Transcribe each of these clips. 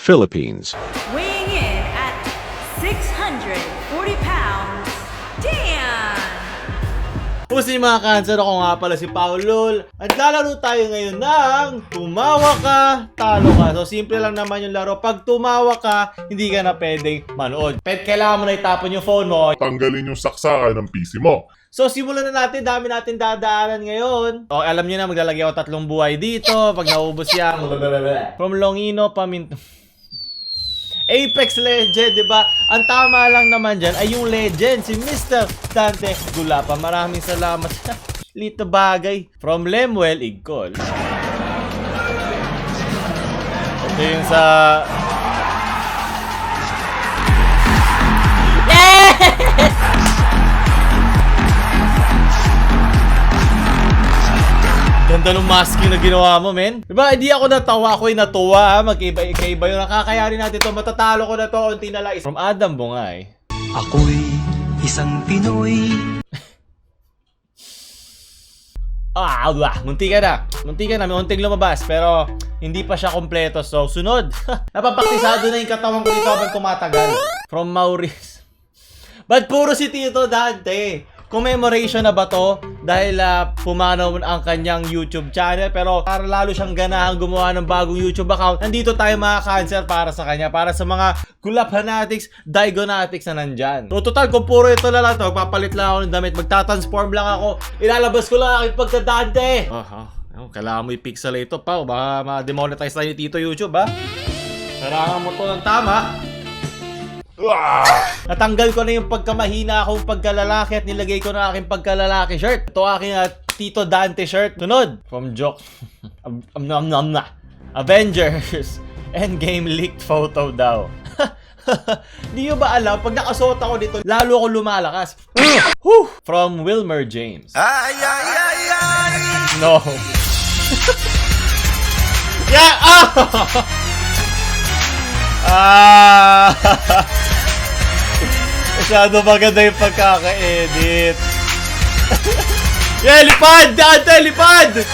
Philippines. Weighing in at 640 pounds, Dan! Pusin mga cancer, ako nga pala si Paulol. At lalaro tayo ngayon ng tumawa ka, talo ka. So simple lang naman yung laro. Pag tumawa ka, hindi ka na pwedeng manood. Kailangan mo na itapon yung phone mo. Tanggalin yung saksakan ng PC mo. So simulan na natin, dami natin dadaanan ngayon. O alam nyo na, maglalagay ako 3 buhay dito. Pag naubos yan, from Longino, Paminto. Apex Legend, di ba? Ang tama lang naman dyan ay yung legend, si Mr. Dante Gulapa. Maraming salamat sa lito bagay. From Lemuel Igcol. Ito yung sa... Ganda ng masking na ginawa mo, men. Diba, hindi ako natawa, ako'y natuwa. Magkaiba yung nakakayarin natin to. Matatalo ko na to, unti na lang. From Adam Bungay. Ako'y isang Pinoy. Munti ka na. May unting lumabas. Pero, hindi pa siya kompleto. So, sunod. Napapaktisado na yung katawan ko dito habang tumatagal. From Maurice. Ba't puro si Tito Dante? Commemoration na ba to? Dahil pumanaw ang kanyang YouTube channel. Pero para lalo siyang ganahang gumawa ng bagong YouTube account, nandito tayo mga cancer para sa kanya. Para sa mga Gulap Fanatics, Daigonatics na nandyan. So total, kung puro ito na lang to, magpapalit lang ako ng damit, magtatransform lang ako, ilalabas ko lang aking pagka-Dante. Kailangan mo i-pixel ito pa. Baka ma-demonetize tayo ni Tito YouTube, ha? Kailangan mo to ng tama. Natanggal ko na yung pagkamahina akong pagkalalaki at nilagay ko na aking pagkalalaki shirt. Ito aking Tito Dante shirt. Sunod, from Joke. Avengers Endgame leaked photo daw. Di nyo ba alam, pag nakasuot ako dito, lalo ako lumalakas. From Wilmer James. No. Masyado maganda yung pagkaka-edit. Lipad! Dante, lipad!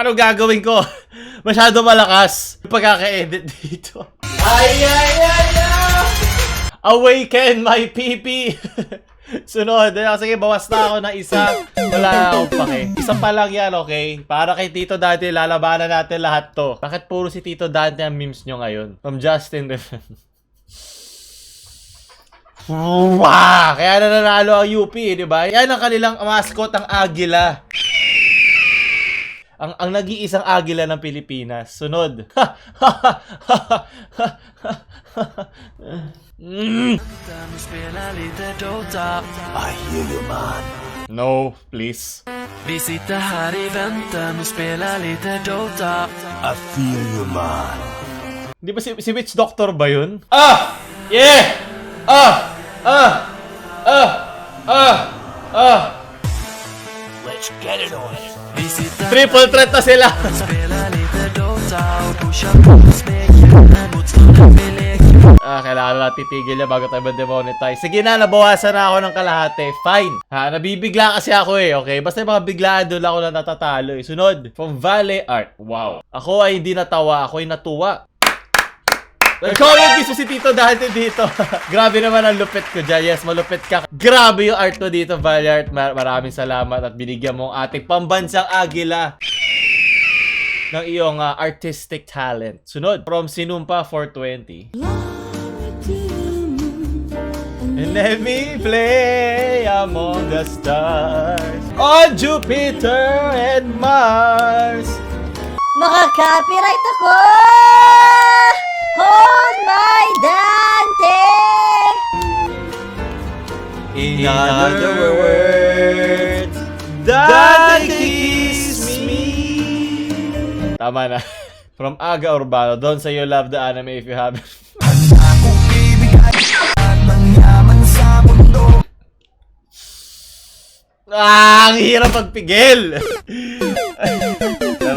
Ano gagawin ko? Masyado malakas yung pagkaka-edit dito. Awaken my PP! Sunod. Sige, bawas na ako ng isa. Wala akong pake. Isa pa lang yan, okay? Para kay Tito Dante, lalabanan natin lahat to. Bakit puro si Tito Dante ang memes nyo ngayon? From Justin Refen. Kaya nanalo ang UP, di ba? Yan ang kanilang mascot, ang Agila. Ang nag-iisang Agila ng Pilipinas. Sunod. I hear you, man. No, please. Vi sitter här i väntan och spelar lite Dota. I feel you, man. Di ba si Witch Doctor ba yun? Let's get it on. Triple threat na sila. Spelar lite Dota och pushar på smeken motståndaren vill leka. Kailangan na titigil niya bago tayo ma-demonetize. Sige na, nabawasan na ako ng kalahati. Fine. Nabibigla kasi ako okay? Basta yung mga biglaan doon ako na natatalo Sunod, from Valley Art. Wow. Ako ay hindi natawa, ako ay natuwa. Comment gusto si Tito Dante dito. Grabe naman ang lupit ko dyan. Yes, malupit ka. Grabe yung art mo dito, Valley Art. Maraming salamat at binigyan mo ang ating pambansang Agila ng iyong artistic talent. Sunod, from Sinumpa 420. And let me play among the stars on Jupiter and Mars. Maka-copyright ako! Hold my Dante! In other words, Dante kiss me. Tama na. From Aga Urbano, don't say you love the anime if you haven't. Ang hirap magpigil.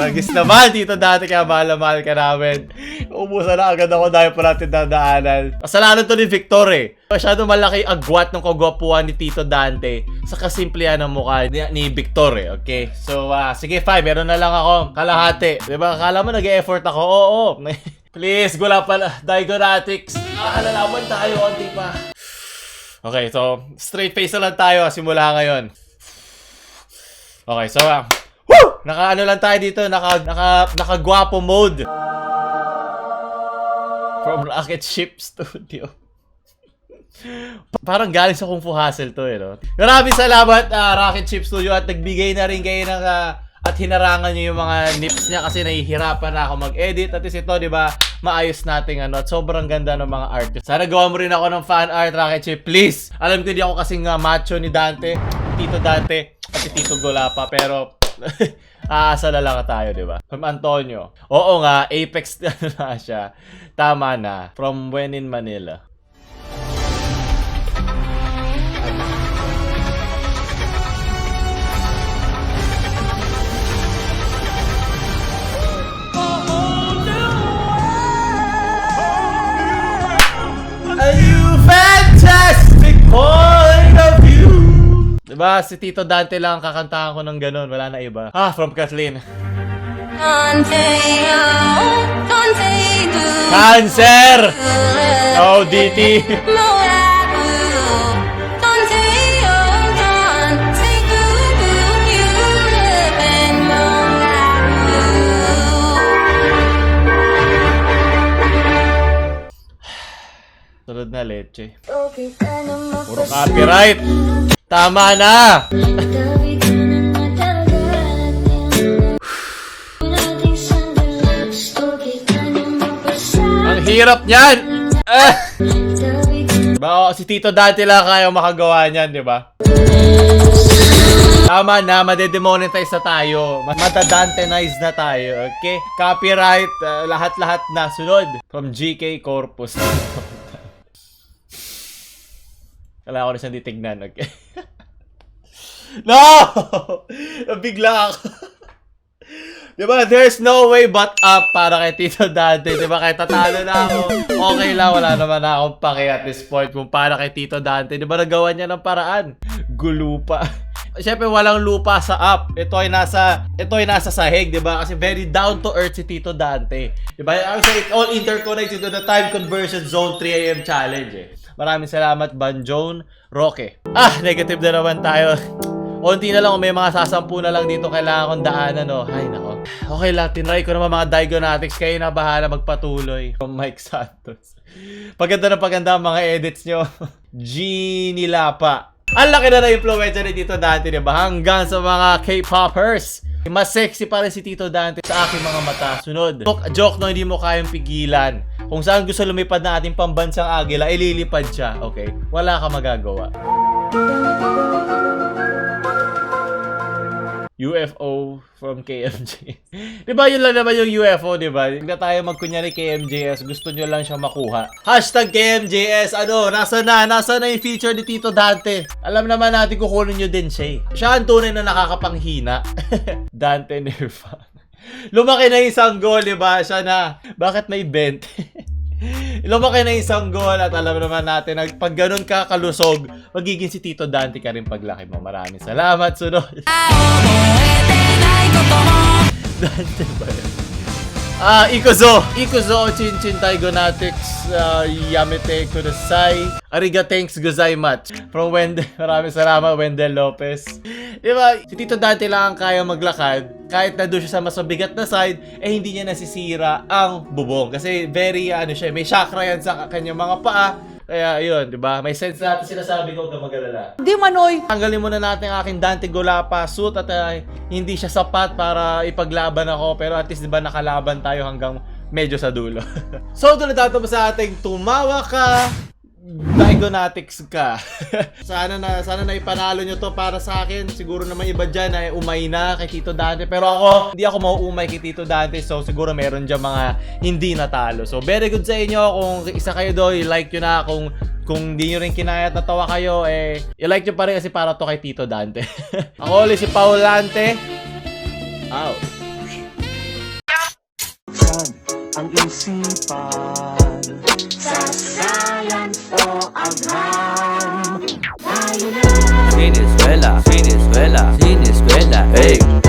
Ragis naman, Tito Dante, kaya mahal na mahal ka namin. Ubusan na agad ako dahil pa natin dadaanan. Kasalanan to ni Victor eh. Masyado malaki agwat ng kagwapuan ni Tito Dante sa kasimplihan ng mukha ni Victor eh, okay? So, sige, fine, meron na lang ako kalahati. Diba, akala mo nag-e-effort ako? Oo. Please, gula pala. Diagonatics. Lalaman tayo, onti pa. Okay, so, straight face na lang tayo simula ngayon. Okay, so, naka-ano lang tayo dito, naka-gwapo mode. From Rocket Ship Studio. Parang galing sa Kung Fu Hustle to eh, no? Maraming salamat, Rocket Ship Studio, at nagbigay na rin kayo ng, at hinarangan nyo yung mga nips niya kasi nahihirapan na ako mag-edit. At least ito, di ba, maayos nating ano, at sobrang ganda ng mga art. Sana gawa mo rin ako ng fan art, Rocket Ship, please. Alam ko hindi ako kasing macho ni Dante, Tito Dante, at si Tito Golapa, pero aasa na lang tayo, di ba? From Antonio. Oo nga, Apex na siya. Tama na. From When in Manila. A new fantastic point of view. Diba, si Tito Dante lang kakantahan ko ng ganun. Wala na iba. From Kathleen. Cancer! No, DT. Sunod na leche. Puro copyright. Tama na! Ang hirap niyan! Diba, si Tito Dante lang kaya makagawa niyan, di ba? Tama na, madedemonetize na tayo. Matadantenize na tayo, okay? Copyright, lahat-lahat na. Sunod. From GK Corpus. Kailangan ko na siyang titignan, okay? No! Nabigla ako. Diba, there's no way but up para kay Tito Dante. Diba, kahit tatalo na ako, okay lang, wala naman akong pake at this point kung para kay Tito Dante. Diba, nagawa niya ng paraan? Gulupa. Siyempre, walang lupa sa up. Ito ay nasa sahig, diba? Kasi very down to earth si Tito Dante. Diba? So, it all interconnects into the time conversion zone 3 AM challenge, eh. Maraming salamat, Banjon Roque. Negative na naman tayo. Unti na lang, may mga sasampu na lang dito kailangan kong daanan, no? Ay, nako. Okay lang, tinry ko naman mga Diagonatics. Kayo na bahala magpatuloy. From Mike Santos. Paganda na paganda ang mga edits nyo. Ginilapa. Ang laki na na-influensya ni Tito Dante, diba? Hanggang sa mga K-popers. Mas sexy pa rin si Tito Dante sa aking mga mata. Sunod. Joke no, hindi mo kayang pigilan. Kung saan gusto lumipad na ating pambansang agila, ililipad siya. Okay? Wala ka magagawa. UFO from KMJ. Diba yun lang naman yung UFO, diba? Hindi na tayo magkunyari KMJS. Gusto nyo lang siya makuha. Hashtag KMJS. Ano? Nasa na yung feature ni Tito Dante. Alam naman natin kukunin nyo din siya. Siya ang tunay na nakakapanghina. Dante Nirvana. Lumaki na yung sanggol, diba? Siya na. Bakit may 20? Lumaki na yung sanggol at alam naman natin na pag ganun ka kalusog, magiging si Tito Dante ka rin paglaki mo. Maraming salamat. Sunod. Dante ba yun? Ikuzo, Chinchin Diagonatics, Yamete Kudasai, Ariga thanks gozaimasu. From Wendell, maraming salamat, Wendell Lopez. Diba, si Tito Dante lang ang kaya maglakad, kahit na doon siya sa mas mabigat na side, hindi niya nasisira ang bubong. Kasi very, siya, may chakra yan sa kanyang mga paa. Kaya, yun, diba? May sense natin sinasabi ko, huwag kang mag-alala. Di manoy. Tanggalin muna natin ang aking Dante Golapa suit at hindi siya sapat para ipaglaban ako. Pero at least, diba, nakalaban tayo hanggang medyo sa dulo. So, doon natatapos sa ating tumawa ka, Diagonatics ka. sana na ipanalo nyo to para sa akin. Siguro naman iba dyan ay umay na kay Tito Dante. Pero ako, hindi ako mauumay kay Tito Dante. So siguro meron dyan mga hindi natalo. So very good sa inyo. Kung isa kayo doon, i-like nyo na. Kung di nyo rin kinaya at natawa kayo, i-like nyo pa rin kasi para to kay Tito Dante. Ako ulit si Paulante. Out. ang isipan. Sasalan o agham, tayo na. Siniskwela, siniskwela, siniskwela, hey.